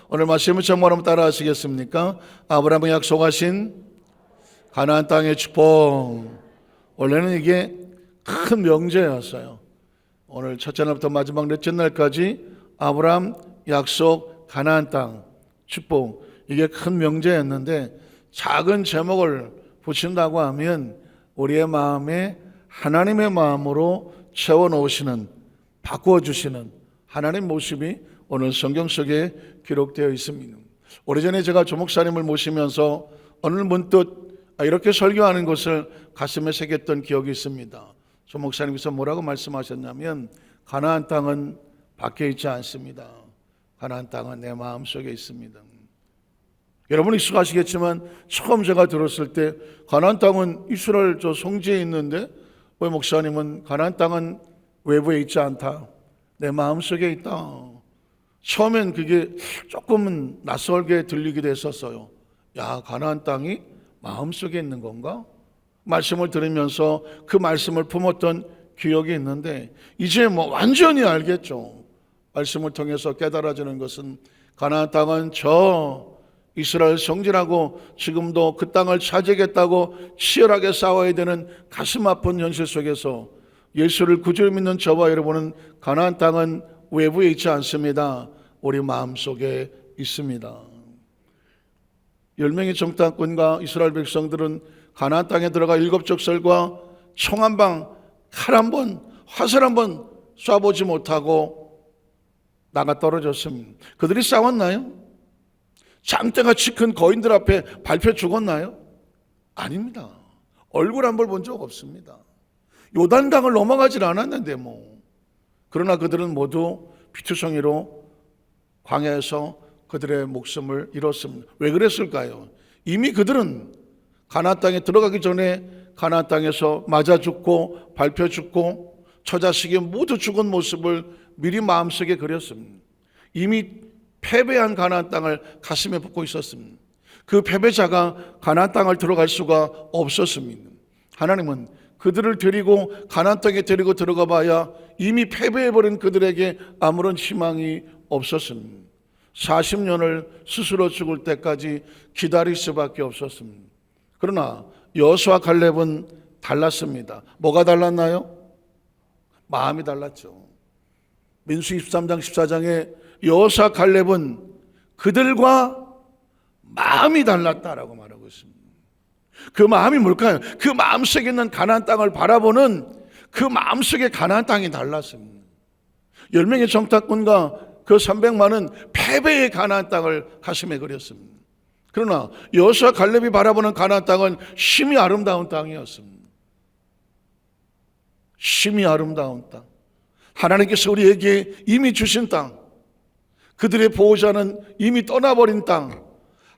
오늘 말씀을 정말 따라 하시겠습니까? 아브라함이 약속하신 가나안 땅의 축복. 원래는 이게 큰 명제였어요. 오늘 첫째 날부터 마지막 넷째 날까지 아브라함 약속 가나안 땅 축복, 이게 큰 명제였는데 작은 제목을 붙인다고 하면 우리의 마음에 하나님의 마음으로 채워놓으시는, 바꾸어주시는 하나님 모습이 오늘 성경 속에 기록되어 있습니다. 오래전에 제가 조목사님을 모시면서 오늘 문득 이렇게 설교하는 것을 가슴에 새겼던 기억이 있습니다. 조목사님께서 뭐라고 말씀하셨냐면, 가나안 땅은 밖에 있지 않습니다. 가나안 땅은 내 마음속에 있습니다. 여러분 익숙하시겠지만 처음 제가 들었을 때 가나안 땅은 이스라엘 저 성지에 있는데 왜 목사님은 가나안 땅은 외부에 있지 않다, 내 마음속에 있다. 처음엔 그게 조금은 낯설게 들리기도 했었어요. 야, 가나안 땅이 마음속에 있는 건가? 말씀을 들으면서 그 말씀을 품었던 기억이 있는데 이제 뭐 완전히 알겠죠. 말씀을 통해서 깨달아지는 것은 가나안 땅은 저 이스라엘 성지라고 지금도 그 땅을 차지하겠다고 치열하게 싸워야 되는 가슴 아픈 현실 속에서 예수를 구주로 믿는 저와 여러분은 가나안 땅은 외부에 있지 않습니다. 우리 마음속에 있습니다. 10명의 정탐꾼과 이스라엘 백성들은 가나안 땅에 들어가 7적설과 총 한 방, 칼 한 번, 화살 한 번 쏴보지 못하고 나가 떨어졌습니다. 그들이 싸웠나요? 장대같이 큰 거인들 앞에 밟혀 죽었나요? 아닙니다. 얼굴 한 번 본 적 없습니다. 요단강을 넘어가질 않았는데 뭐. 그러나 그들은 모두 피투성이로 광야에서 그들의 목숨을 잃었습니다. 왜 그랬을까요? 이미 그들은 가나안 땅에 들어가기 전에 가나안 땅에서 맞아 죽고 밟혀 죽고 처자식이 모두 죽은 모습을 미리 마음속에 그렸습니다. 이미 패배한 가나안 땅을 가슴에 품고 있었습니다. 그 패배자가 가나안 땅을 들어갈 수가 없었습니다. 하나님은 그들을 데리고 가나안 땅에 데리고 들어가 봐야 이미 패배해버린 그들에게 아무런 희망이 없었습니다. 40년을 스스로 죽을 때까지 기다릴 수밖에 없었습니다. 그러나 여호수아 갈렙은 달랐습니다. 뭐가 달랐나요? 마음이 달랐죠. 민수 23장 14장에 여호수아 갈렙은 그들과 마음이 달랐다라고 말하고 있습니다. 그 마음이 뭘까요? 그 마음속에 있는 가나안 땅을 바라보는 그 마음속에 가나안 땅이 달랐습니다. 10명의 정탐꾼과 그 300만은 패배의 가나안 땅을 가슴에 그렸습니다. 그러나 여호수아 갈렙이 바라보는 가나안 땅은 심히 아름다운 땅이었습니다. 심히 아름다운 땅, 하나님께서 우리에게 이미 주신 땅, 그들의 보호자는 이미 떠나버린 땅,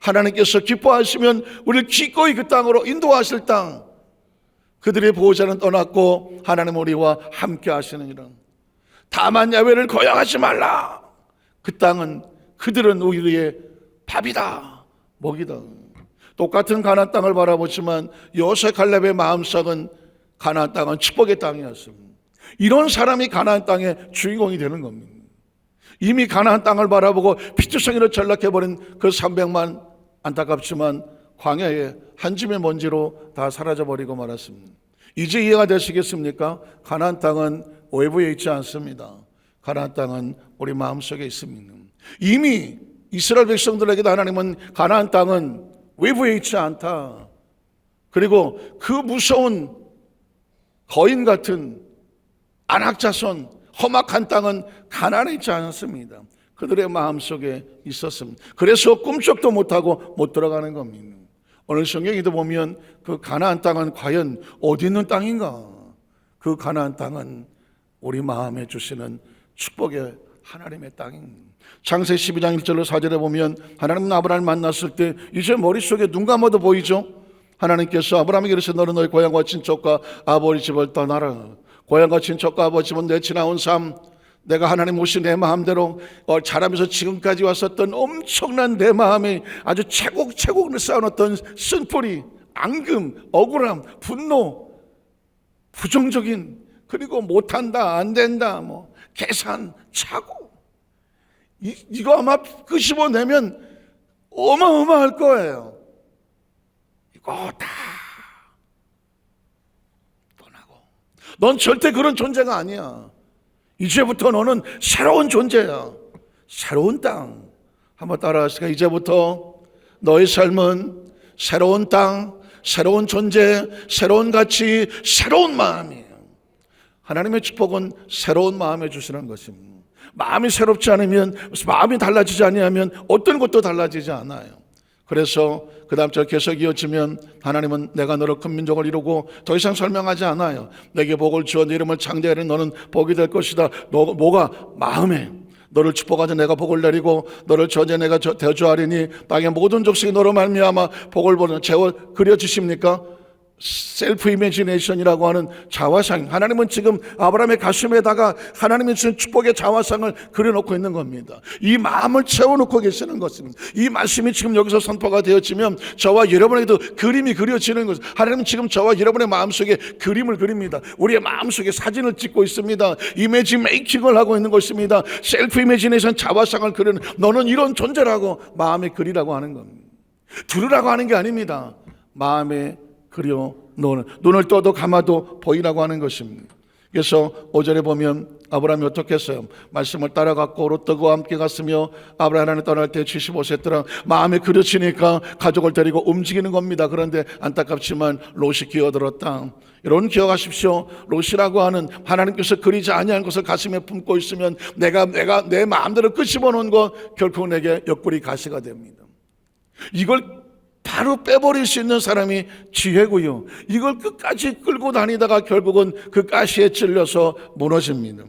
하나님께서 기뻐하시면 우리를 기꺼이 그 땅으로 인도하실 땅, 그들의 보호자는 떠났고 하나님 우리와 함께 하시느니라. 다만 야훼를 거역하지 말라. 그 땅은, 그들은 우리의 밥이다, 먹이다. 똑같은 가나안 땅을 바라보지만 여호수아 갈렙의 마음속은 가나안 땅은 축복의 땅이었습니다. 이런 사람이 가나안 땅의 주인공이 되는 겁니다. 이미 가나안 땅을 바라보고 피투성이로 전락해버린 그 300만, 안타깝지만 광야에 한 줌의 먼지로 다 사라져버리고 말았습니다. 이제 이해가 되시겠습니까? 가나안 땅은 외부에 있지 않습니다. 가나안 땅은 우리 마음속에 있습니다. 이미 이스라엘 백성들에게도 하나님은 가나안 땅은 외부에 있지 않다, 그리고 그 무서운 거인 같은 안악자손 험악한 땅은 가나안에 있지 않았습니다. 그들의 마음속에 있었습니다. 그래서 꿈쩍도 못하고 못 들어가는 겁니다. 오늘 성경에도 보면 그 가나안 땅은 과연 어디 있는 땅인가? 그 가나안 땅은 우리 마음에 주시는 축복의 하나님의 땅입니다. 창세기 12장 1절로 4절에 보면 하나님은 아브라함을 만났을 때 이제 머릿속에 눈 감아도 보이죠? 하나님께서 아브라함에게 이르시되 너는 너의 고향과 친척과 아버지 집을 떠나라. 고향과 친척과 아버지 집은 내 지나온 삶, 내가 하나님 오신 내 마음대로 자라면서 지금까지 왔었던 엄청난 내 마음에 아주 차곡차곡 쌓아놨던 쓴뿌리, 앙금, 억울함, 분노, 부정적인, 그리고 못한다, 안 된다, 뭐 계산, 착오, 이거 아마 끄집어내면 어마어마할 거예요. 이거 다 떠나고. 넌 절대 그런 존재가 아니야. 이제부터 너는 새로운 존재야. 새로운 땅. 한번 따라하시까? 이제부터 너의 삶은 새로운 땅, 새로운 존재, 새로운 가치, 새로운 마음이에요. 하나님의 축복은 새로운 마음에 주시는 것입니다. 마음이 새롭지 않으면, 마음이 달라지지 아니하면 어떤 것도 달라지지 않아요. 그래서 그 다음 절 계속 이어지면 하나님은 내가 너를 큰 민족을 이루고 더 이상 설명하지 않아요. 내게 복을 주어 네 이름을 창대하니 너는 복이 될 것이다. 뭐가? 마음에 너를 축복하자 내가 복을 내리고 너를 저제 내가 대조하리니 땅의 모든 족속이 너로 말미암아 복을 보는 재월 그려지십니까? 셀프 이미지네이션이라고 하는 자화상. 하나님은 지금 아브라함의 가슴에다가 하나님이 주신 축복의 자화상을 그려놓고 있는 겁니다. 이 마음을 채워놓고 계시는 것입니다. 이 말씀이 지금 여기서 선포가 되어지면 저와 여러분에게도 그림이 그려지는 것입니다. 하나님은 지금 저와 여러분의 마음속에 그림을 그립니다. 우리의 마음속에 사진을 찍고 있습니다. 이미지 메이킹을 하고 있는 것입니다. 셀프 이미지네이션 자화상을 그리는, 너는 이런 존재라고 마음에 그리라고 하는 겁니다. 들으라고 하는 게 아닙니다. 마음에 그려 놓는, 눈을 떠도 감아도 보이라고 하는 것입니다. 그래서 5절에 보면 아브라함이 어떻게 했어요? 말씀을 따라갔고 롯과 함께 갔으며 아브라함 하나님 떠날 때 75세 때라 마음에 그려지니까 가족을 데리고 움직이는 겁니다. 그런데 안타깝지만 롯이 기어들었다. 여러분 기억하십시오. 롯이라고 하는 하나님께서 그리지 아니한 것을 가슴에 품고 있으면 내가 내 마음대로 끄집어 놓은 것 결코 내게 옆구리 가시가 됩니다. 이걸 바로 빼버릴 수 있는 사람이 지혜고요. 이걸 끝까지 끌고 다니다가 결국은 그 가시에 찔려서 무너집니다.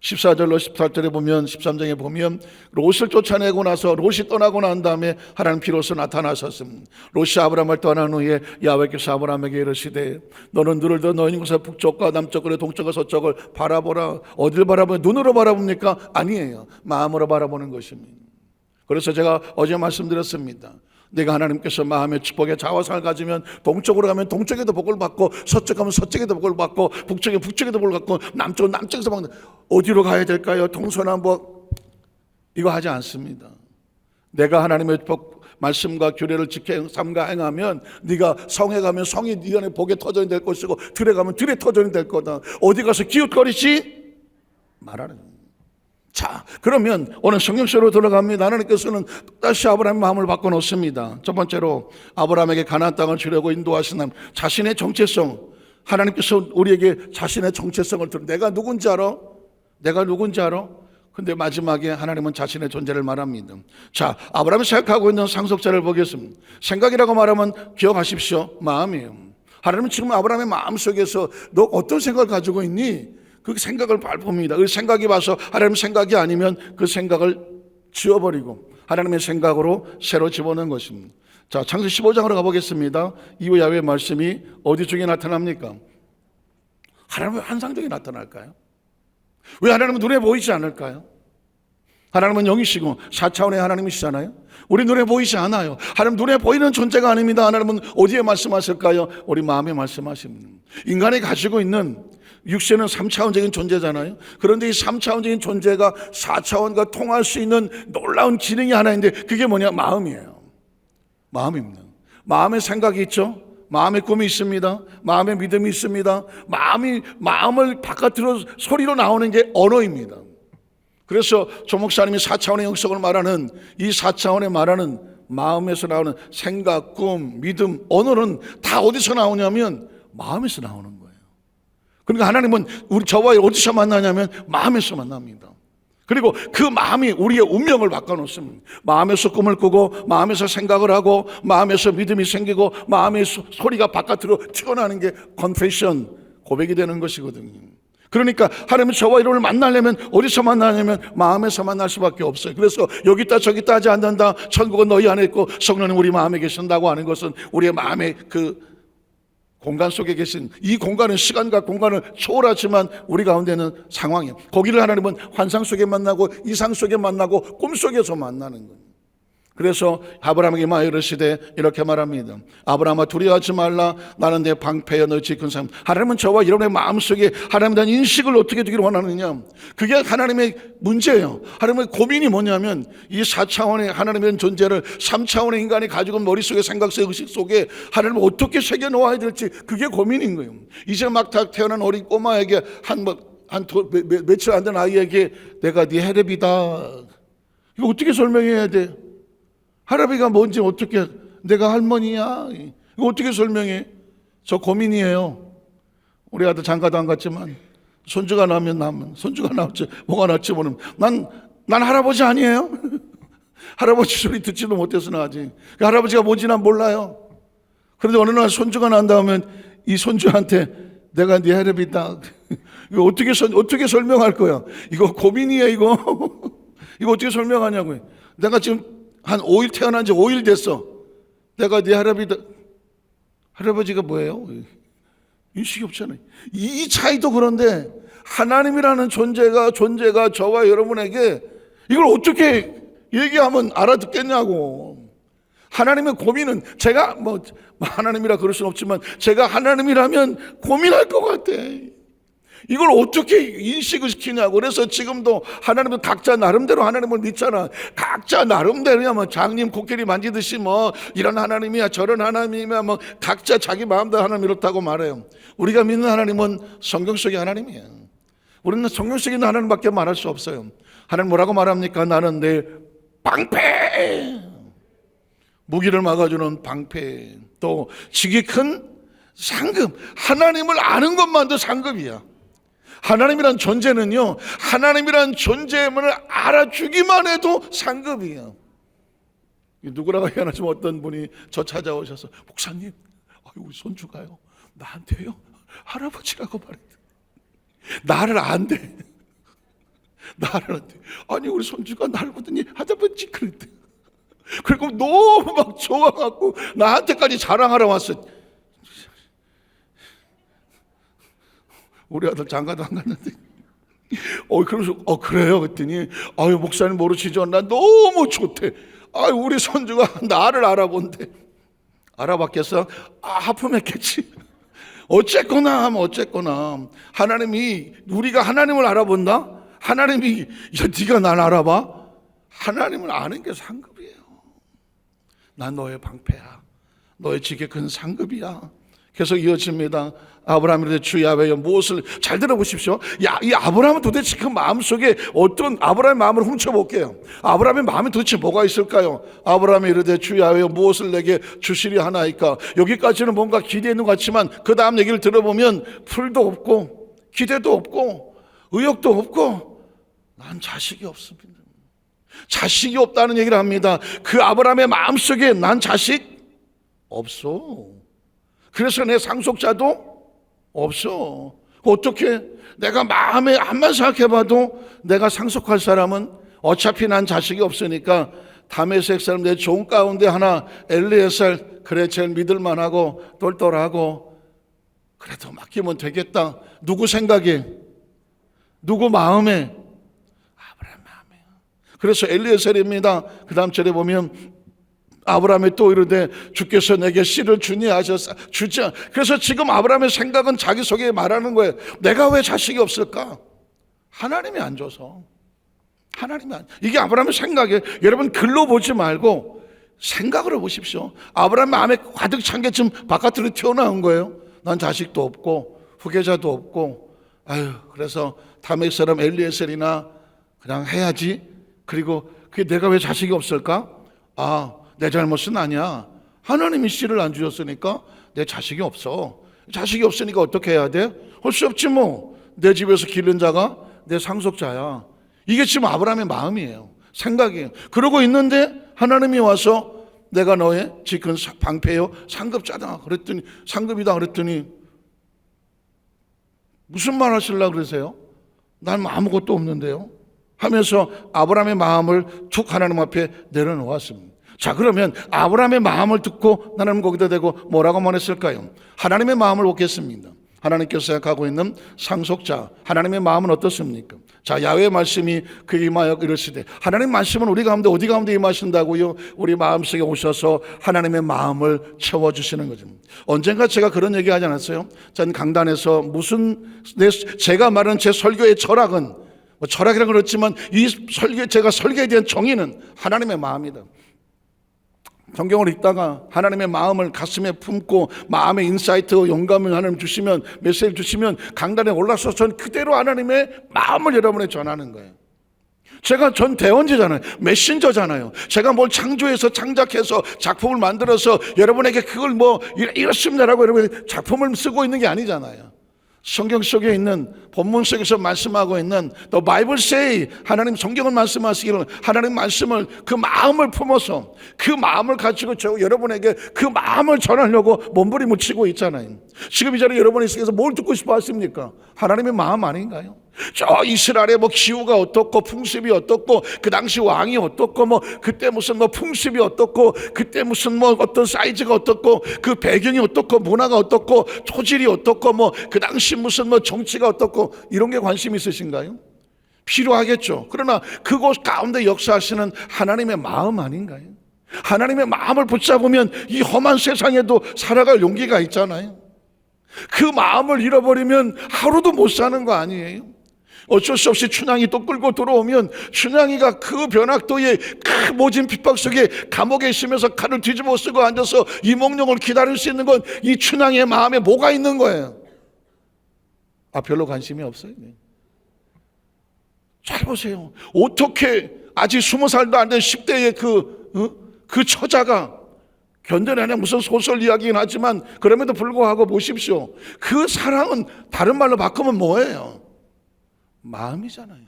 14절로 18절에 보면 13장에 보면 롯을 쫓아내고 나서 롯이 떠나고 난 다음에 하나님 비로소 나타나셨습니다. 롯이 아브라함을 떠난 후에 야훼께서 아브라함에게 이르시되 너는 눈을 들어 너희 곳에 북쪽과 남쪽과 동쪽과 서쪽을 바라보라. 어딜 바라보면 눈으로 바라봅니까? 아니에요. 마음으로 바라보는 것입니다. 그래서 제가 어제 말씀드렸습니다. 내가 하나님께서 마음의 축복의 자화상을 가지면 동쪽으로 가면 동쪽에도 복을 받고 서쪽 가면 서쪽에도 복을 받고 북쪽에도 복을 받고 남쪽에서 받는, 어디로 가야 될까요? 동서남북 이거 하지 않습니다. 내가 하나님의 말씀과 규례를 지켜 삼가 행하면 네가 성에 가면 성이 네 안에 복의 터전이 될 것이고 들에 가면 들의 터전이 될 거다. 어디 가서 기웃거리지 말하는 겁니다. 자, 그러면 오늘 성경서로 들어갑니다. 하나님께서는 다시 아브라함의 마음을 바꿔놓습니다. 첫 번째로 아브라함에게 가나안 땅을 주려고 인도하신 하나님, 자신의 정체성. 하나님께서 우리에게 자신의 정체성을 들어. 내가 누군지 알아? 내가 누군지 알아? 근데 마지막에 하나님은 자신의 존재를 말합니다. 자, 아브라함이 생각하고 있는 상속자를 보겠습니다. 생각이라고 말하면 기억하십시오. 마음이에요. 하나님은 지금 아브라함의 마음속에서 너 어떤 생각을 가지고 있니? 그 생각을 밟습니다. 그 생각이 와서 하나님 생각이 아니면 그 생각을 지워버리고 하나님의 생각으로 새로 집어넣는 것입니다. 자, 창세기 15장으로 가보겠습니다. 이후 야훼의 말씀이 어디 중에 나타납니까? 하나님은 환상적이 나타날까요? 왜 하나님은 눈에 보이지 않을까요? 하나님은 영이시고 4차원의 하나님이시잖아요. 우리 눈에 보이지 않아요. 하나님 눈에 보이는 존재가 아닙니다. 하나님은 어디에 말씀하실까요? 우리 마음에 말씀하십니다. 인간이 가지고 있는 육체는 3차원적인 존재잖아요. 그런데 이 3차원적인 존재가 4차원과 통할 수 있는 놀라운 기능이 하나 있는데 그게 뭐냐? 마음이에요. 마음입니다. 마음의 생각이 있죠. 마음의 꿈이 있습니다. 마음의 믿음이 있습니다. 마음을 바깥으로 소리로 나오는 게 언어입니다. 그래서 조 목사님이 4차원의 영성을 말하는 이 4차원에 말하는 마음에서 나오는 생각, 꿈, 믿음, 언어는 다 어디서 나오냐면 마음에서 나오는 거예요. 그러니까 하나님은 저와 어디서 만나냐면 마음에서 만납니다. 그리고 그 마음이 우리의 운명을 바꿔놓습니다. 마음에서 꿈을 꾸고 마음에서 생각을 하고 마음에서 믿음이 생기고 마음의 소리가 바깥으로 튀어나오는 게 confession, 고백이 되는 것이거든요. 그러니까 하나님은 저와 여러분을 만나려면 어디서 만나냐면 마음에서 만날 수밖에 없어요. 그래서 여기 있다 저기 있다 하지 않는다. 천국은 너희 안에 있고 성령은 우리 마음에 계신다고 하는 것은 우리의 마음의 그 공간 속에 계신, 이 공간은 시간과 공간을 초월하지만 우리 가운데는 상황이에요. 거기를 하나님은 환상 속에 만나고 이상 속에 만나고 꿈 속에서 만나는 거예요. 그래서 아브라함에게 말 이르시되 이렇게 말합니다. 아브라함아 두려워하지 말라. 나는 내 방패여 너희 지킨 삶. 하나님은 저와 여러분의 마음속에 하나님에 대한 인식을 어떻게 두기를 원하느냐. 그게 하나님의 문제예요. 하나님의 고민이 뭐냐면 이 4차원의 하나님의 존재를 3차원의 인간이 가지고 있는 머릿속에 생각 속에 의식 속에 하나님을 어떻게 새겨 놓아야 될지 그게 고민인 거예요. 이제 막 태어난 어린 꼬마에게 며칠 안 된 아이에게 내가 네 헤렙이다. 이거 어떻게 설명해야 돼? 할아버지가 뭔지 어떻게, 내가 할머니야. 이거 어떻게 설명해? 저 고민이에요. 우리 아들 장가도 안 갔지만 손주가 나면 손주가 나올지 뭐가 날지 모르면 난 할아버지 아니에요? 할아버지 소리 듣지도 못해서 나지. 그 할아버지가 뭔지 난 몰라요. 그런데 어느 날 손주가 난 다음에 이 손주한테 내가 네 할아버지다. 이거 어떻게 설명할 거야? 이거 고민이에요, 이거. 이거 어떻게 설명하냐고요. 내가 지금 한 5일 태어난 지 5일 됐어. 내가 네 할아버지다. 할아버지가 뭐예요? 인식이 없잖아요. 이 차이도 그런데 하나님이라는 존재가 저와 여러분에게 이걸 어떻게 얘기하면 알아듣겠냐고. 하나님의 고민은 제가 하나님이라 그럴 수는 없지만 제가 하나님이라면 고민할 것 같아. 이걸 어떻게 인식을 시키냐고. 그래서 지금도 하나님은 각자 나름대로 하나님을 믿잖아. 각자 나름대로야 장님 코끼리 만지듯이 이런 하나님이야 저런 하나님이야 각자 자기 마음대로 하나님 이렇다고 말해요. 우리가 믿는 하나님은 성경 속의 하나님이야. 우리는 성경 속에 있는 하나님밖에 말할 수 없어요. 하나님 뭐라고 말합니까? 나는 내 방패, 무기를 막아주는 방패, 또 지기 큰 상급. 하나님을 아는 것만도 상급이야. 하나님이란 존재는요, 하나님이란 존재만을 알아주기만 해도 상급이에요. 누구라고 해야 하지만 어떤 분이 저 찾아오셔서 목사님, 우리 손주가요 나한테요 할아버지라고 말했대. 나를 안 돼. 나를 안 돼. 아니 우리 손주가 날 보더니 할아버지 그랬대. 그리고 너무 막 좋아갖고 나한테까지 자랑하러 왔어. 우리 아들 장가도 안 갔는데 그러면서 그래요? 그랬더니 목사님 모르시죠? 나 너무 좋대. 우리 손주가 나를 알아본대. 알아봤겠어? 하품했겠지. 어쨌거나 하나님이 우리가 하나님을 알아본다? 하나님이 네가 날 알아봐? 하나님을 아는 게 상급이에요. 난 너의 방패야. 너의 지게 큰 상급이야. 계속 이어집니다. 아브라함이 주 야훼여 무엇을, 잘 들어보십시오. 이 아브라함은 도대체 그 마음속에 어떤, 아브라함의 마음을 훔쳐볼게요. 아브라함의 마음에 도대체 뭐가 있을까요? 아브라함이 이르되 주 야훼여 무엇을 내게 주시리 하나이까. 여기까지는 뭔가 기대는 것 같지만 그 다음 얘기를 들어보면 풀도 없고 기대도 없고 의욕도 없고 난 자식이 없습니다. 자식이 없다는 얘기를 합니다. 그 아브라함의 마음속에 난 자식 없어. 그래서 내 상속자도 없어. 어떻게? 내가 마음에 한번 생각해봐도 내가 상속할 사람은 어차피 난 자식이 없으니까 다메섹 사람 내 종 가운데 하나 엘리에셀, 그래 제일 믿을만하고 똘똘하고 그래도 맡기면 되겠다. 누구 생각에? 누구 마음에? 아브라함 마음에. 그래서 엘리에셀입니다. 그 다음 절에 보면 아브라함이 또 이르되 주께서 내게 씨를 주니 하셨사. 주자. 그래서 지금 아브라함의 생각은 자기 속에 말하는 거예요. 내가 왜 자식이 없을까? 하나님이 안 줘서. 이게 아브라함의 생각이에요. 여러분 글로 보지 말고 생각으로 보십시오. 아브라함 마음에 가득 찬 게 지금 바깥으로 튀어나온 거예요. 난 자식도 없고 후계자도 없고 그래서 다메섹 사람 엘리에셀이나 그냥 해야지. 그리고 그게 내가 왜 자식이 없을까? 내 잘못은 아니야. 하나님이 씨를 안 주셨으니까 내 자식이 없어. 자식이 없으니까 어떻게 해야 돼? 할 수 없지 뭐. 내 집에서 기른 자가 내 상속자야. 이게 지금 아브라함의 마음이에요. 생각이에요. 그러고 있는데 하나님이 와서 내가 너의 지킨 방패요 상급자다 그랬더니, 상급이다 그랬더니 무슨 말 하시려고 그러세요? 난 아무것도 없는데요 하면서 아브라함의 마음을 툭 하나님 앞에 내려놓았습니다. 자, 그러면 아브라함의 마음을 듣고 하나님 거기다 대고 뭐라고 말했을까요? 하나님의 마음을 보겠습니다. 하나님께서 생각하고 있는 상속자, 하나님의 마음은 어떻습니까? 자, 야훼의 말씀이 그에게 임하여 이르시되, 하나님 말씀은 우리 가운데 어디 가운데 임하신다고요? 우리 마음속에 오셔서 하나님의 마음을 채워주시는 거죠. 언젠가 제가 그런 얘기 하지 않았어요? 전 강단에서 제가 말하는 제 설교의 철학은, 철학이라 그렇지만 제가 설교에 대한 정의는 하나님의 마음이다. 성경을 읽다가 하나님의 마음을 가슴에 품고 마음의 인사이트, 영감을 하나님 주시면, 메시지를 주시면 강단에 올라서서 전 그대로 하나님의 마음을 여러분에 전하는 거예요. 전 대원제잖아요. 메신저잖아요. 제가 뭘 창조해서 창작해서 작품을 만들어서 여러분에게 그걸 이렇습니다라고 여러분 작품을 쓰고 있는 게 아니잖아요. 성경 속에 있는, 본문 속에서 말씀하고 있는 The Bible say, 하나님 성경을 말씀하시기를, 하나님 말씀을, 그 마음을 품어서 그 마음을 가지고 여러분에게 그 마음을 전하려고 몸부림을 치고 있잖아요. 지금 이 자리에 여러분이 있어서 뭘 듣고 싶어 하십니까? 하나님의 마음 아닌가요? 저 이스라엘의 기후가 어떻고 풍습이 어떻고 그 당시 왕이 어떻고 그때 무슨 풍습이 어떻고 그때 무슨 어떤 사이즈가 어떻고 그 배경이 어떻고 문화가 어떻고 토질이 어떻고 그 당시 무슨 정치가 어떻고 이런 게 관심 있으신가요? 필요하겠죠. 그러나 그곳 가운데 역사하시는 하나님의 마음 아닌가요? 하나님의 마음을 붙잡으면 이 험한 세상에도 살아갈 용기가 있잖아요. 그 마음을 잃어버리면 하루도 못 사는 거 아니에요? 어쩔 수 없이 춘향이 또 끌고 들어오면 춘향이가 그 변학도의 그 모진 핍박 속에 감옥에 있으면서 칼을 뒤집어 쓰고 앉아서 이몽룡을 기다릴 수 있는 건 이 춘향이의 마음에 뭐가 있는 거예요? 별로 관심이 없어요. 잘 보세요. 어떻게 아직 20살도 안 된 10대의 그 처자가 견뎌내는 무슨 소설 이야기긴 하지만 그럼에도 불구하고 보십시오. 그 사랑은 다른 말로 바꾸면 뭐예요? 마음이잖아요.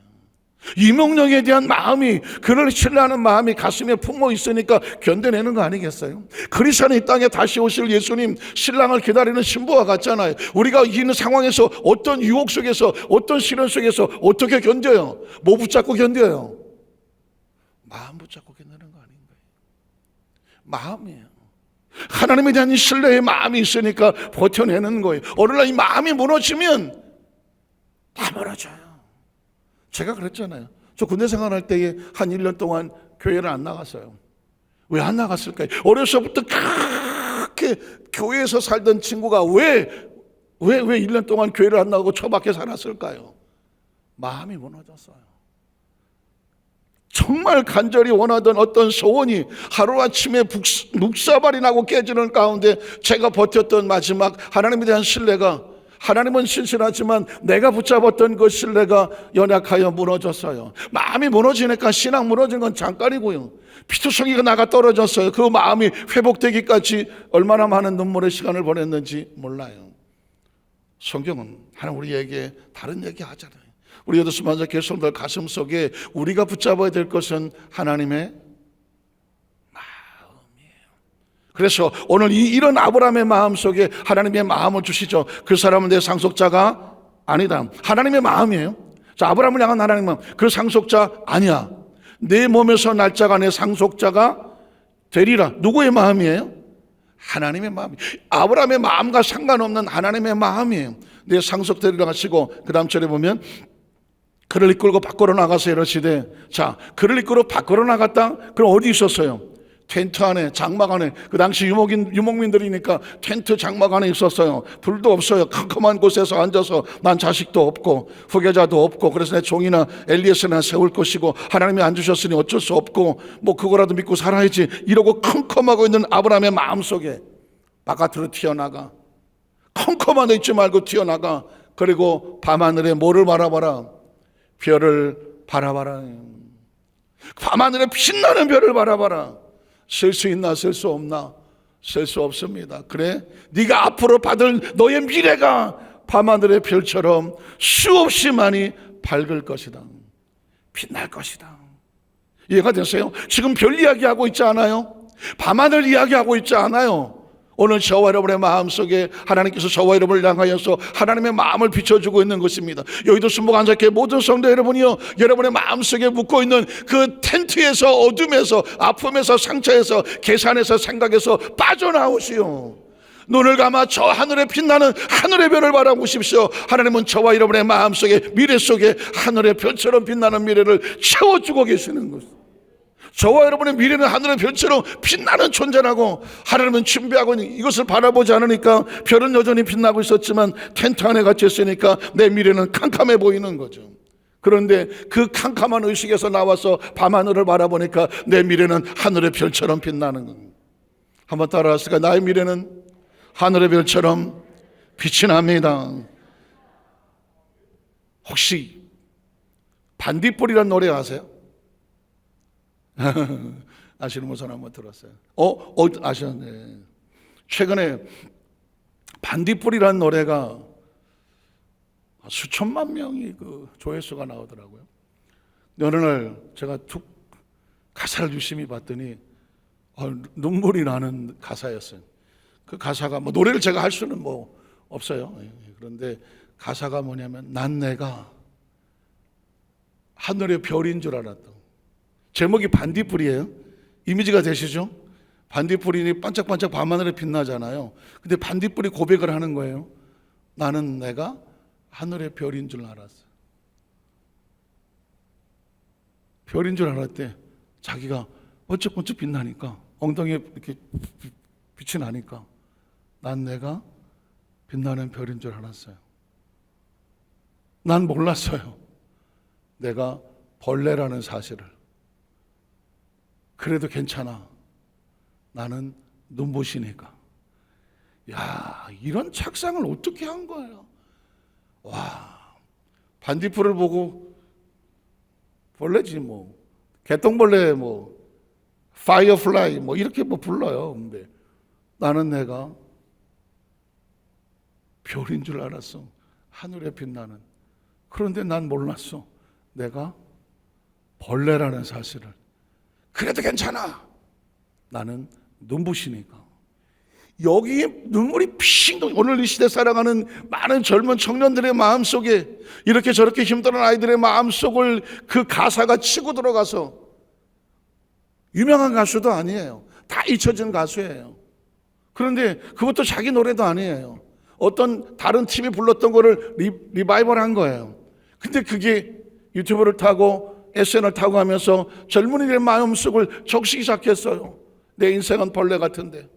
이몽룡에 대한 마음이, 그를 신뢰하는 마음이 가슴에 품어 있으니까 견뎌내는 거 아니겠어요? 그리스도는 이 땅에 다시 오실 예수님 신랑을 기다리는 신부와 같잖아요. 우리가 있는 상황에서 어떤 유혹 속에서 어떤 시련 속에서 어떻게 견뎌요? 뭐 붙잡고 견뎌요? 마음 붙잡고 견디는 거 아닌가요? 마음이에요. 하나님에 대한 이 신뢰의 마음이 있으니까 버텨내는 거예요. 어느 날 이 마음이 무너지면 다 무너져요. 제가 그랬잖아요. 저 군대 생활할 때에 한 1년 동안 교회를 안 나갔어요. 왜 안 나갔을까요? 어려서부터 그렇게 교회에서 살던 친구가 왜 1년 동안 교회를 안 나가고 처박혀 살았을까요? 마음이 무너졌어요. 정말 간절히 원하던 어떤 소원이 하루아침에 묵사발이 나고 깨지는 가운데 제가 버텼던 마지막 하나님에 대한 신뢰가, 하나님은 신실하지만 내가 붙잡았던 그 신뢰가 연약하여 무너졌어요. 마음이 무너지니까 신앙 무너진 건 잠깐이고요. 피투성이가 나가 떨어졌어요. 그 마음이 회복되기까지 얼마나 많은 눈물의 시간을 보냈는지 몰라요. 성경은 하나님 우리에게 다른 얘기 하잖아요. 우리 여덟수만자 개성들 가슴 속에 우리가 붙잡아야 될 것은 하나님의 마음이에요. 그래서 오늘 이런 아브라함의 마음 속에 하나님의 마음을 주시죠. 그 사람은 내 상속자가 아니다. 하나님의 마음이에요. 자, 아브라함을 향한 하나님의 마음. 그 상속자 아니야. 내 몸에서 날짜가 내 상속자가 되리라. 누구의 마음이에요? 하나님의 마음이에요. 아브라함의 마음과 상관없는 하나님의 마음이에요. 내 상속되리라 하시고 그 다음 절에 보면 그를 이끌고 밖으로 나가서 이러시되, 자, 그를 이끌고 밖으로 나갔다? 그럼 어디 있었어요? 텐트 안에, 장막 안에. 그 당시 유목민들이니까 텐트 장막 안에 있었어요. 불도 없어요. 컴컴한 곳에서 앉아서 난 자식도 없고 후계자도 없고 그래서 내 종이나 엘리에스나 세울 것이고 하나님이 안 주셨으니 어쩔 수 없고 그거라도 믿고 살아야지 이러고 컴컴하고 있는 아브라함의 마음속에 바깥으로 튀어나가. 컴컴한 데 있지 말고 튀어나가. 그리고 밤하늘에 뭐를 바라봐라? 별을 바라봐라. 밤하늘에 빛나는 별을 바라봐라. 셀 수 있나 셀 수 없나? 셀 수 없습니다. 그래? 네가 앞으로 받을 너의 미래가 밤하늘의 별처럼 수없이 많이 밝을 것이다. 빛날 것이다. 이해가 되세요? 지금 별 이야기하고 있지 않아요? 밤하늘 이야기하고 있지 않아요? 오늘 저와 여러분의 마음속에 하나님께서 저와 여러분을 향하여서 하나님의 마음을 비춰주고 있는 것입니다. 여의도 순복안석회 모든 성도 여러분이요, 여러분의 마음속에 묵고있는 그 텐트에서, 어둠에서, 아픔에서, 상처에서, 계산에서, 생각에서 빠져나오시오. 눈을 감아 저 하늘에 빛나는 하늘의 별을 바라보십시오. 하나님은 저와 여러분의 마음속에, 미래 속에 하늘의 별처럼 빛나는 미래를 채워주고 계시는 것. 저와 여러분의 미래는 하늘의 별처럼 빛나는 존재라고 하나님은 준비하고 있는, 이것을 바라보지 않으니까 별은 여전히 빛나고 있었지만 텐트 안에 갇혀 있으니까 내 미래는 캄캄해 보이는 거죠. 그런데 그 캄캄한 의식에서 나와서 밤하늘을 바라보니까 내 미래는 하늘의 별처럼 빛나는 겁니다. 한번 따라하실까요? 나의 미래는 하늘의 별처럼 빛이 납니다. 혹시 반딧불이라는 노래 아세요? 아시는 분은 한번 들었어요? 아셨네. 최근에 반딧불이라는 노래가 수천만 명이 그 조회수가 나오더라고요. 어느 날 제가 툭 가사를 유심히 봤더니 눈물이 나는 가사였어요. 그 가사가 노래를 제가 할 수는 없어요. 그런데 가사가 뭐냐면 난 내가 하늘의 별인 줄 알았다. 제목이 반딧불이에요. 이미지가 되시죠? 반딧불이 반짝반짝 밤하늘에 빛나잖아요. 근데 반딧불이 고백을 하는 거예요. 나는 내가 하늘의 별인 줄 알았어. 별인 줄 알았대. 자기가 번쩍번쩍 빛나니까, 엉덩이에 이렇게 빛이 나니까 난 내가 빛나는 별인 줄 알았어요. 난 몰랐어요. 내가 벌레라는 사실을. 그래도 괜찮아. 나는 눈부시니까. 야, 이런 착상을 어떻게 한 거예요? 와, 반딧불을 보고 벌레지 개똥벌레 파이어플라이 이렇게 불러요. 근데 나는 내가 별인 줄 알았어. 하늘에 빛나는. 그런데 난 몰랐어. 내가 벌레라는 사실을. 그래도 괜찮아. 나는 눈부시니까. 여기에 눈물이 핑 돌. 오늘 이 시대 살아가는 많은 젊은 청년들의 마음속에 이렇게 저렇게 힘들은 아이들의 마음속을 그 가사가 치고 들어가서, 유명한 가수도 아니에요. 다 잊혀진 가수예요. 그런데 그것도 자기 노래도 아니에요. 어떤 다른 팀이 불렀던 거를 리바이벌 한 거예요. 근데 그게 유튜브를 타고 SNS를 타고 하면서 젊은이들의 마음속을 적시기 시작했어요. 내 인생은 벌레 같은데,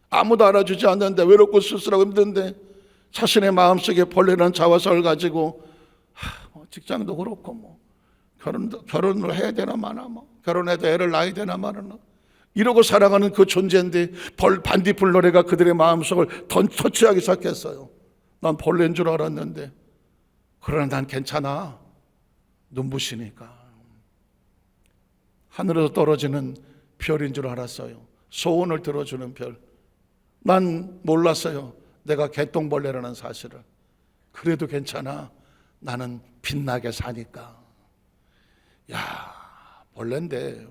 아무도 알아주지 않는데, 외롭고 쓸쓸하고 힘든데, 자신의 마음속에 벌레라는 자화상을 가지고 직장도 그렇고 결혼을 해야 되나 마나, 결혼해도 애를 낳아야 되나 마나, 이러고 살아가는 그 존재인데 반딧불 노래가 그들의 마음속을 터치하기 시작했어요. 난 벌레인 줄 알았는데, 그러나 난 괜찮아. 눈부시니까. 하늘에서 떨어지는 별인 줄 알았어요. 소원을 들어주는 별. 난 몰랐어요. 내가 개똥벌레라는 사실을. 그래도 괜찮아. 나는 빛나게 사니까. 야, 벌레인데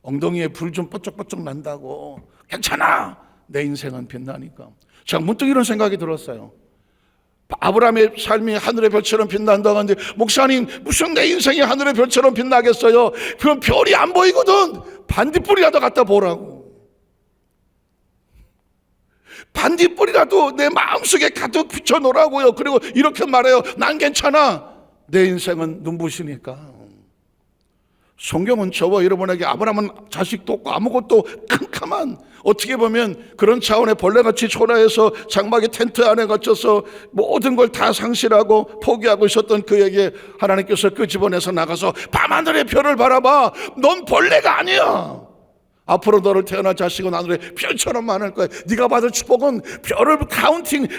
엉덩이에 불 좀 뻗쩍뻗쩍 난다고 괜찮아. 내 인생은 빛나니까. 제가 문득 이런 생각이 들었어요. 아브라함의 삶이 하늘의 별처럼 빛난다고 하는데, 목사님 무슨 내 인생이 하늘의 별처럼 빛나겠어요? 그럼 별이 안 보이거든. 반딧불이라도 갖다 보라고. 반딧불이라도 내 마음속에 가득 비춰놓으라고요. 그리고 이렇게 말해요. 난 괜찮아. 내 인생은 눈부시니까. 성경은 저와 여러분에게 아브라함은 자식도 없고 아무것도 캄캄한, 어떻게 보면 그런 차원의 벌레같이 초라해서 장막의 텐트 안에 갇혀서 모든 걸 다 상실하고 포기하고 있었던 그에게 하나님께서 그 집안에서 나가서 밤하늘의 별을 바라봐. 넌 벌레가 아니야. 앞으로 너를 태어날 자식은 하늘의 별처럼 많을 거야. 네가 받을 축복은 별을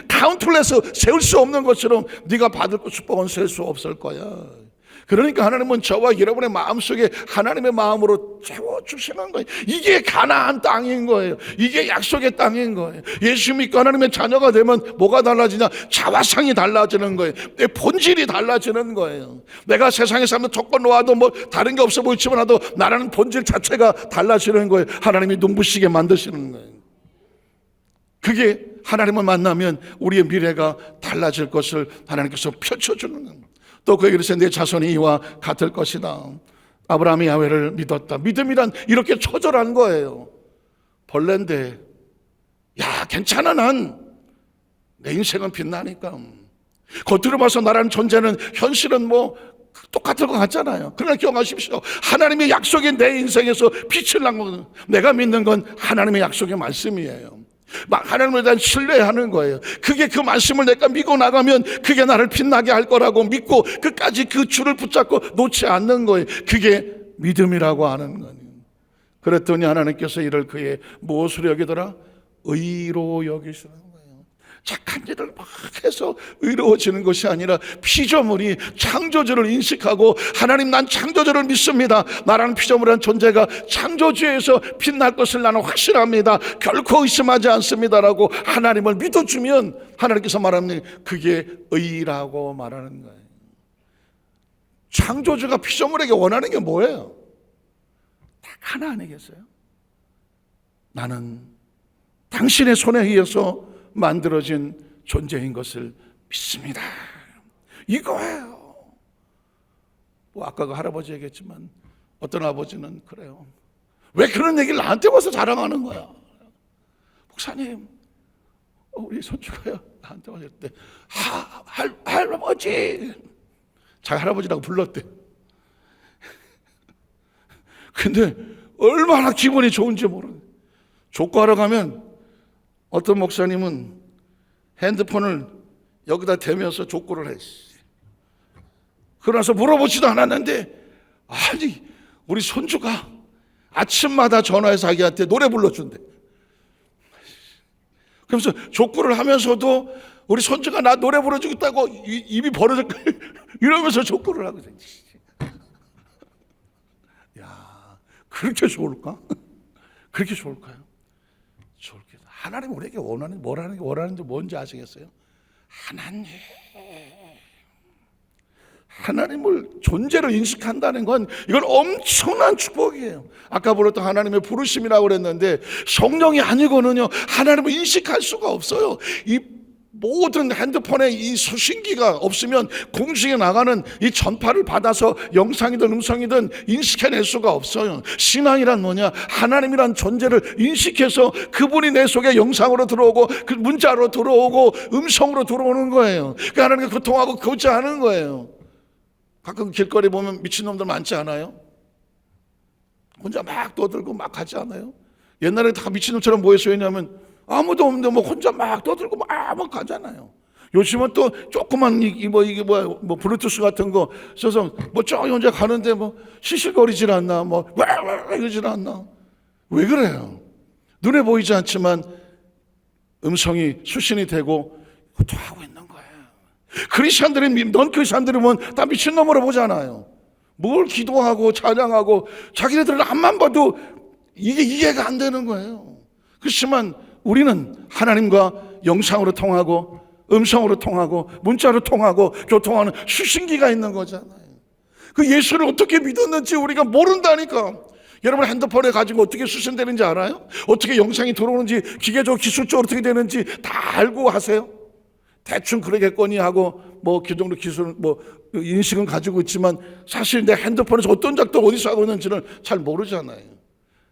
카운트레스 세울 수 없는 것처럼 네가 받을 축복은 셀 수 없을 거야. 그러니까 하나님은 저와 여러분의 마음속에 하나님의 마음으로 채워주시는 거예요. 이게 가나안 땅인 거예요. 이게 약속의 땅인 거예요. 예수 믿고 하나님의 자녀가 되면 뭐가 달라지냐? 자화상이 달라지는 거예요. 내 본질이 달라지는 거예요. 내가 세상에 살면 조건 놓아도 다른 게 없어 보이지만 나라는 본질 자체가 달라지는 거예요. 하나님이 눈부시게 만드시는 거예요. 그게 하나님을 만나면 우리의 미래가 달라질 것을 하나님께서 펼쳐주는 거예요. 또 그에게 이르시되 내 자손이 이와 같을 것이다. 아브라함이 야훼를 믿었다. 믿음이란 이렇게 처절한 거예요. 벌레인데 야, 괜찮아, 내 인생은 빛나니까. 겉으로 봐서 나라는 존재는 현실은 뭐 똑같을 것 같잖아요. 그러나 기억하십시오. 하나님의 약속이 내 인생에서 빛을 난 거는, 내가 믿는 건 하나님의 약속의 말씀이에요. 하나님에 대한 신뢰하는 거예요. 그게 그 말씀을 내가 믿고 나가면 그게 나를 빛나게 할 거라고 믿고 끝까지 그 줄을 붙잡고 놓지 않는 거예요. 그게 믿음이라고 하는 거예요. 그랬더니 하나님께서 이를 그의 무엇으로 여기더라? 의로 여기시는 거예요. 착한 일을 막 해서 의로워지는 것이 아니라 피조물이 창조주를 인식하고, 하나님, 난 창조주를 믿습니다. 나라는 피조물이라는 존재가 창조주에서 빛날 것을 나는 확신합니다. 결코 의심하지 않습니다라고 하나님을 믿어주면 하나님께서 말하는 그게 의라고 말하는 거예요. 창조주가 피조물에게 원하는 게 뭐예요? 딱 하나 아니겠어요? 나는 당신의 손에 의해서 만들어진 존재인 것을 믿습니다. 이거예요. 뭐 아까 그 할아버지 얘기했지만 어떤 아버지는 그래요. 왜 그런 얘기를 나한테 와서 자랑하는 거야? 목사님, 우리 손주가요 나한테 왔을 때 할아버지, 자기 할아버지라고 불렀대. 근데 얼마나 기분이 좋은지 모르네. 족구하러 가면 어떤 목사님은 핸드폰을 여기다 대면서 족구를 했어. 그러나서 물어보지도 않았는데, 아니, 우리 손주가 아침마다 전화해서 자기한테 노래 불러준대. 그러면서 족구를 하면서도 우리 손주가 나 노래 불러주겠다고 입이 벌어져 이러면서 족구를 하고 있어. 야, 그렇게 좋을까? 그렇게 좋을까요? 좋을게요. 하나님 우리에게 원하는지 뭔지 아시겠어요? 하나님을 존재를 인식한다는 건 이건 엄청난 축복이에요. 아까 불렀던 하나님의 부르심이라고 그랬는데, 성령이 아니고는요 하나님을 인식할 수가 없어요. 이 모든 핸드폰에 이 수신기가 없으면 공중에 나가는 이 전파를 받아서 영상이든 음성이든 인식해낼 수가 없어요. 신앙이란 뭐냐? 하나님이란 존재를 인식해서 그분이 내 속에 영상으로 들어오고 그 문자로 들어오고 음성으로 들어오는 거예요. 그 하나님과 소통하고 교제하는 거예요. 가끔 길거리 보면 미친놈들 많지 않아요? 혼자 막 떠들고 막 가지 않아요? 옛날에 다 미친놈처럼 모여서, 왜냐하면 아무도 없는데 뭐 혼자 막 떠들고 막 가잖아요. 요즘은 또 조그만 이게 블루투스 같은 거 써서 뭐 저 혼자 가는데 뭐 시실거리질 않나, 뭐 이러질 않나. 왜 그래요? 눈에 보이지 않지만 음성이 수신이 되고 고통하고 있는 거예요. 넌 크리스천들이 보면 다 미친놈으로 보잖아요. 뭘 기도하고 찬양하고 자기네들은 앞만 봐도 이게 이해가 안 되는 거예요. 그렇지만 우리는 하나님과 영상으로 통하고 음성으로 통하고 문자로 통하고 교통하는 수신기가 있는 거잖아요. 그 예수를 어떻게 믿었는지 우리가 모른다니까. 여러분 핸드폰에 가지고 어떻게 수신되는지 알아요? 어떻게 영상이 들어오는지 기계적으로 기술적으로 어떻게 되는지 다 알고 하세요? 대충 그러겠거니 하고 뭐 그 정도 기술 인식은 가지고 있지만 사실 내 핸드폰에서 어떤 작동 어디서 하고 있는지를 잘 모르잖아요.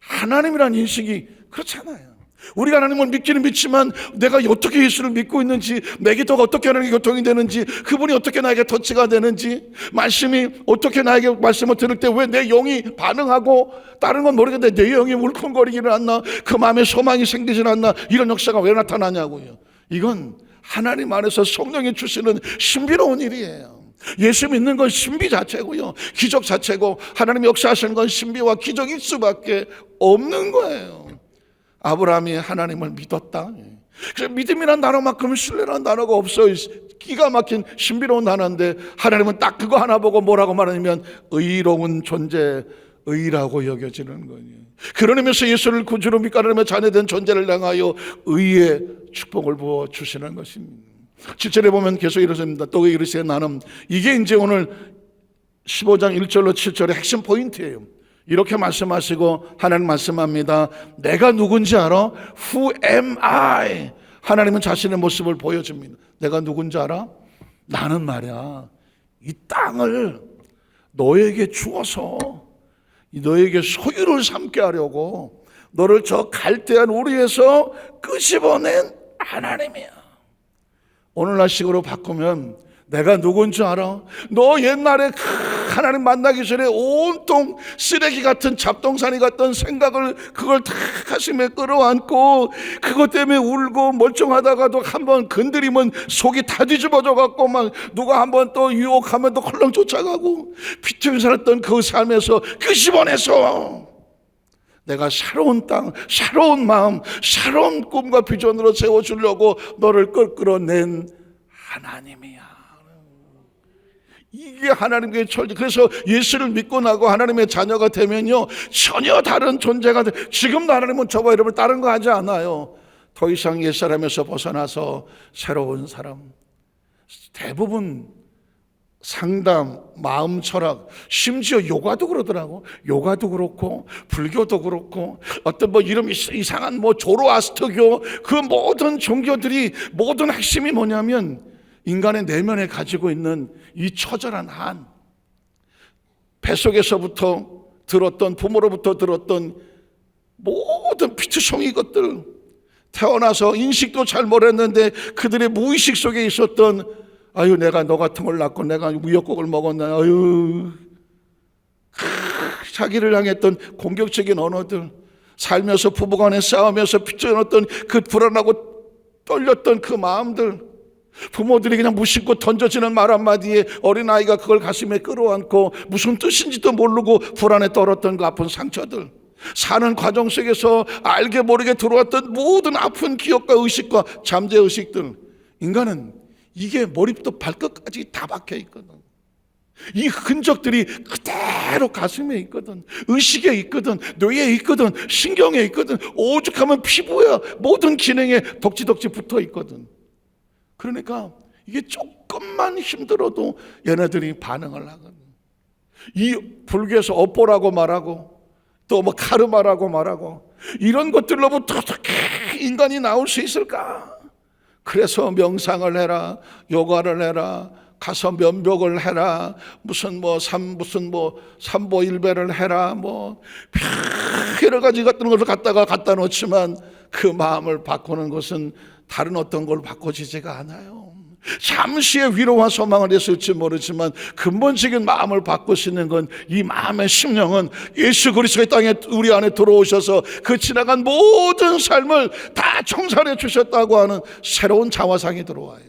하나님이라는 인식이 그렇잖아요. 우리가 하나님을 믿기는 믿지만 내가 어떻게 예수를 믿고 있는지, 내 기도가 어떻게 하나님께 교통이 되는지, 그분이 어떻게 나에게 터치가 되는지, 말씀이 어떻게 나에게 말씀을 들을 때 왜 내 영이 반응하고, 다른 건 모르겠는데 내 영이 울컥거리지는 않나, 그 마음에 소망이 생기지는 않나, 이런 역사가 왜 나타나냐고요. 이건 하나님 안에서 성령이 주시는 신비로운 일이에요. 예수 믿는 건 신비 자체고요, 기적 자체고, 하나님 역사하시는 건 신비와 기적일 수밖에 없는 거예요. 아브라함이 하나님을 믿었다. 그래서 믿음이란 단어만큼 신뢰라는 단어가 없어요. 기가 막힌 신비로운 단어인데 하나님은 딱 그거 하나 보고 뭐라고 말하냐면 의로운 존재, 의라고 여겨지는 거예요. 그런 의미에서 예수를 구주로 믿고 자녀된 존재를 향하여 의의 축복을 부어주시는 것입니다. 7절에 보면 계속 이러십니다. 또 이르시되 나는, 이게 이제 오늘 15장 1절로 7절의 핵심 포인트예요. 이렇게 말씀하시고 하나님 말씀합니다. 내가 누군지 알아? Who am I? 하나님은 자신의 모습을 보여줍니다. 내가 누군지 알아? 나는 말이야, 이 땅을 너에게 주어서 너에게 소유를 삼게 하려고 너를 저 갈대한 우리에서 끄집어낸 하나님이야. 오늘날식으로 바꾸면 내가 누군지 알아? 너 옛날에 하나님 만나기 전에 온통 쓰레기 같은 잡동사니 같던 생각을 그걸 다 가슴에 끌어안고 그것 때문에 울고 멀쩡하다가도 한번 건드리면 속이 다 뒤집어져 갖고 막 누가 한번 또 유혹하면 또 헐렁 쫓아가고 비틀고 살았던 그 삶에서 끄집어내서 내가 새로운 땅, 새로운 마음, 새로운 꿈과 비전으로 세워주려고 너를 끌어낸 하나님이야. 이게 하나님의 철저. 그래서 예수를 믿고 나고 하나님의 자녀가 되면요 전혀 다른 존재가 돼. 지금도 하나님은 저와 여러분 다른 거 하지 않아요. 더 이상 옛사람에서 벗어나서 새로운 사람. 대부분 상담, 마음 철학, 심지어 요가도 그러더라고. 요가도 그렇고 불교도 그렇고 어떤 뭐 이름 이상한 뭐 조로아스터교, 그 모든 종교들이 모든 핵심이 뭐냐면 인간의 내면에 가지고 있는 이 처절한 한, 뱃속에서부터 들었던, 부모로부터 들었던 모든 피투성이 것들, 태어나서 인식도 잘 모르는데 그들의 무의식 속에 있었던 아유 내가 너 같은 걸 낳고 내가 미역국을 먹었나, 아유 자기를 향했던 공격적인 언어들, 살면서 부부간에 싸우면서 빚어놨던 그 불안하고 떨렸던 그 마음들, 부모들이 그냥 무심코 던져지는 말 한마디에 어린아이가 그걸 가슴에 끌어안고 무슨 뜻인지도 모르고 불안에 떨었던 그 아픈 상처들, 사는 과정 속에서 알게 모르게 들어왔던 모든 아픈 기억과 의식과 잠재의식들. 인간은 이게 머리부터 발끝까지 다 박혀 있거든. 이 흔적들이 그대로 가슴에 있거든, 의식에 있거든, 뇌에 있거든, 신경에 있거든, 오죽하면 피부에 모든 기능에 덕지덕지 붙어 있거든. 그러니까 이게 조금만 힘들어도 얘네들이 반응을 하거든. 이 불교에서 업보라고 말하고 또 뭐 카르마라고 말하고 이런 것들로부터 어떻게 인간이 나올 수 있을까? 그래서 명상을 해라, 요가를 해라, 가서 면벽을 해라, 무슨 삼보일배를 해라, 뭐 여러 가지 같은 것을 갖다 놓지만 그 마음을 바꾸는 것은 다른 어떤 걸 바꿔지지가 않아요. 잠시의 위로와 소망을 했을지 모르지만 근본적인 마음을 바꿀 수 있는 건 이 마음의 심령은 예수 그리스도의 땅에 우리 안에 들어오셔서 그 지나간 모든 삶을 다 청산해 주셨다고 하는 새로운 자화상이 들어와요.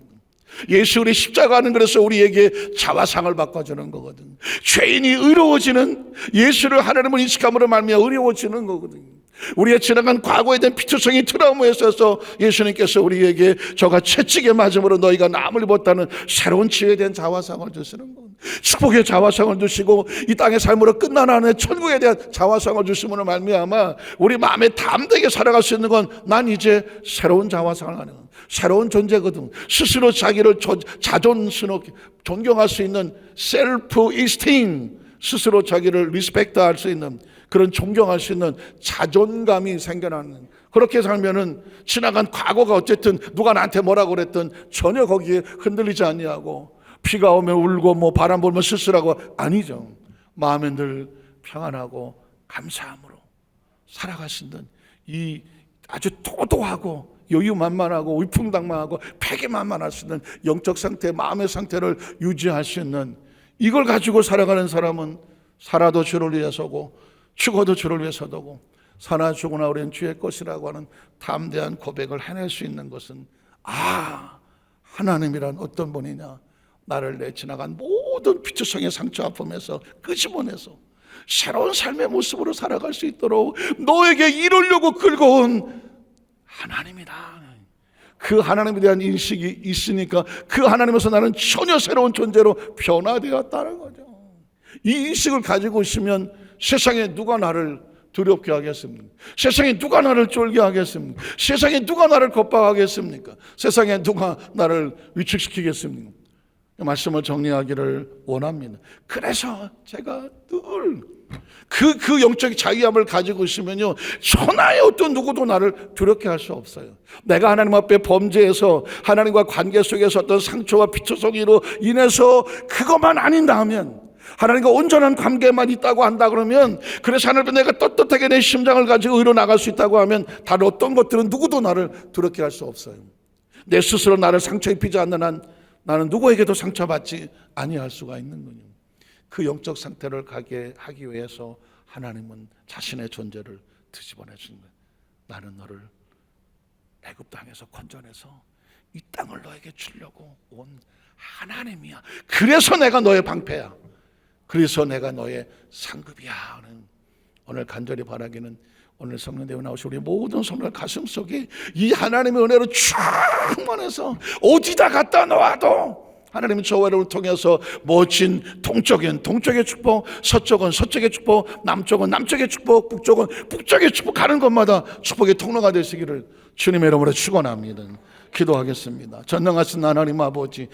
예수 우리 십자가는 그래서 우리에게 자화상을 바꿔주는 거거든. 죄인이 의로워지는, 예수를 하나님을 인식함으로 말미암아 의로워지는 거거든. 우리의 지나간 과거에 대한 피투성이 트라우마에 있어서 예수님께서 우리에게 저가 채찍에 맞음으로 너희가 남을 입었다는 새로운 치유에 대한 자화상을 주시는 겁니다. 축복의 자화상을 주시고 이 땅의 삶으로 끝나는 천국에 대한 자화상을 주심으로 말미암아 우리 마음에 담대하게 살아갈 수 있는 건 난 이제 새로운 자화상을 하는 거예요. 새로운 존재거든. 스스로 자기를 자존스럽 존경할 수 있는 셀프 이스팀, 스스로 자기를 리스펙트할 수 있는 그런 존경할 수 있는 자존감이 생겨나는, 그렇게 살면은 지나간 과거가 어쨌든 누가 나한테 뭐라고 그랬든 전혀 거기에 흔들리지 아니하고 비가 오면 울고 뭐 바람 불면 쓸쓸하고 아니죠. 마음에 늘 평안하고 감사함으로 살아갈 수 있는 이 아주 도도하고 여유만만하고 위풍당만하고 패기만만할 수 있는 영적 상태, 마음의 상태를 유지할 수 있는, 이걸 가지고 살아가는 사람은 살아도 주를 위해서고 죽어도 주를 위해서도고 사나 죽으나 우리는 주의 것이라고 하는 담대한 고백을 해낼 수 있는 것은, 하나님이란 어떤 분이냐, 나를 내 지나간 모든 피투성의 상처 아픔에서 끄집어내서 새로운 삶의 모습으로 살아갈 수 있도록 너에게 이루려고 끌고 온 하나님이다. 그 하나님에 대한 인식이 있으니까 그 하나님에서 나는 전혀 새로운 존재로 변화되었다는 거죠. 이 인식을 가지고 있으면 세상에 누가 나를 두렵게 하겠습니까? 세상에 누가 나를 쫄게 하겠습니까? 세상에 누가 나를 겁박하겠습니까? 세상에 누가 나를 위축시키겠습니까? 말씀을 정리하기를 원합니다. 그래서 제가 늘 그 영적 자유함을 가지고 있으면요, 천하의 어떤 누구도 나를 두렵게 할 수 없어요. 내가 하나님 앞에 범죄해서 하나님과 관계 속에서 어떤 상처와 피투성이로 인해서 그것만 아닌다면, 하나님과 온전한 관계만 있다고 한다 그러면, 그래서 하나님 내가 떳떳하게 내 심장을 가지고 의로 나갈 수 있다고 하면 다른 어떤 것들은 누구도 나를 두렵게 할 수 없어요. 내 스스로 나를 상처 입히지 않는 한 나는 누구에게도 상처받지 아니할 수가 있는 거예요. 그 영적 상태를 가게 하기 위해서 하나님은 자신의 존재를 뒤집어내 주는 거예요. 나는 너를 애굽 땅에서 건져내서 이 땅을 너에게 주려고 온 하나님이야. 그래서 내가 너의 방패야. 그래서 내가 너의 상급이야 하는, 오늘 간절히 바라기는 오늘 성령대회 나오신 우리 모든 성도들 가슴속에 이 하나님의 은혜로 충만해서 어디다 갖다 놓아도 하나님은 저와 여러분을 통해서 멋진 동쪽은 동쪽의 축복, 서쪽은 서쪽의 축복, 남쪽은 남쪽의 축복, 북쪽은 북쪽의 축복, 가는 곳마다 축복의 통로가 되시기를 주님의 이름으로 축원합니다. 기도하겠습니다. 전능하신 하나님 아버지,